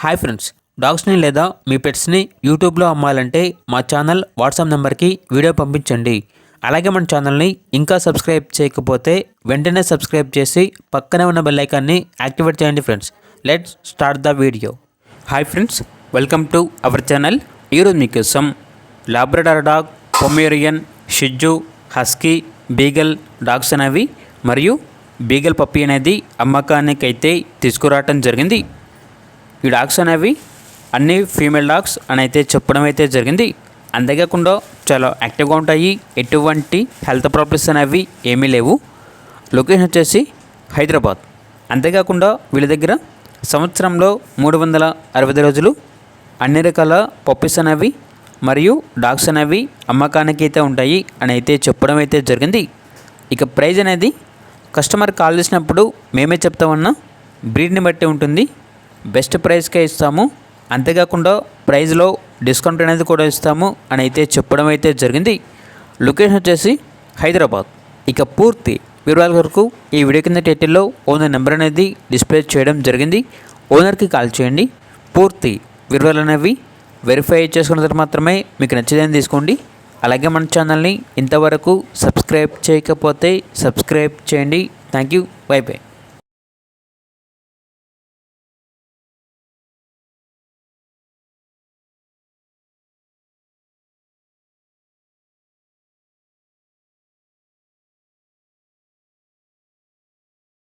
Hi friends, డాగ్స్ని లేదా మీ పెట్స్ని యూట్యూబ్లో అమ్మాలంటే మా ఛానల్ వాట్సాప్ నెంబర్కి వీడియో పంపించండి. అలాగే మన ఛానల్ని ఇంకా సబ్స్క్రైబ్ చేయకపోతే వెంటనే సబ్స్క్రైబ్ చేసి పక్కనే ఉన్న బెల్ ఐకాన్ని యాక్టివేట్ చేయండి friends. Let's start the video. Hi friends, welcome to our channel. ఈరోజు మీకోసం Labrador dog, Pomeranian, Shih Tzu, husky, beagle dogs అనేవి మరియు బీగల్ పప్పీ అనేది అమ్మకానికైతే తీసుకురావటం జరిగింది. ఈ డాగ్స్ అనేవి అన్ని ఫీమేల్ డాగ్స్ అని అయితే చెప్పడం అయితే జరిగింది. అంతేకాకుండా చాలా యాక్టివ్గా ఉంటాయి, ఎటువంటి హెల్త్ ప్రాబ్లమ్స్ అనేవి ఏమీ లేవు. లొకేషన్ వచ్చేసి హైదరాబాద్. అంతేకాకుండా వీళ్ళ దగ్గర సంవత్సరంలో 365 రోజులు అన్ని రకాల పప్పీస్ అనేవి మరియు డాగ్స్ అనేవి అమ్మకానికి అయితే ఉంటాయి అని అయితే చెప్పడం అయితే జరిగింది. ఇక ప్రైజ్ అనేది కస్టమర్ కాల్ చేసినప్పుడు మేమే చెప్తామన్నా, బ్రీడ్ని బట్టి ఉంటుంది. బెస్ట్ ప్రైస్కే ఇస్తాము, అంతేకాకుండా ప్రైస్లో డిస్కౌంట్ అనేది కూడా ఇస్తాము అని అయితే చెప్పడం అయితే జరిగింది. లొకేషన్ వచ్చేసి హైదరాబాద్. ఇక పూర్తి వివరాల వరకు ఈ వీడియో కింద టైటిల్లో ఓనర్ నెంబర్ అనేది డిస్ప్లే చేయడం జరిగింది. ఓనర్కి కాల్ చేయండి. పూర్తి వివరాలు అనేవి వెరిఫై చేసుకున్న తర్వాత మాత్రమే మీకు నచ్చేదని తీసుకోండి. అలాగే మన ఛానల్ని ఇంతవరకు సబ్స్క్రైబ్ చేయకపోతే సబ్స్క్రైబ్ చేయండి. Thank you. By by.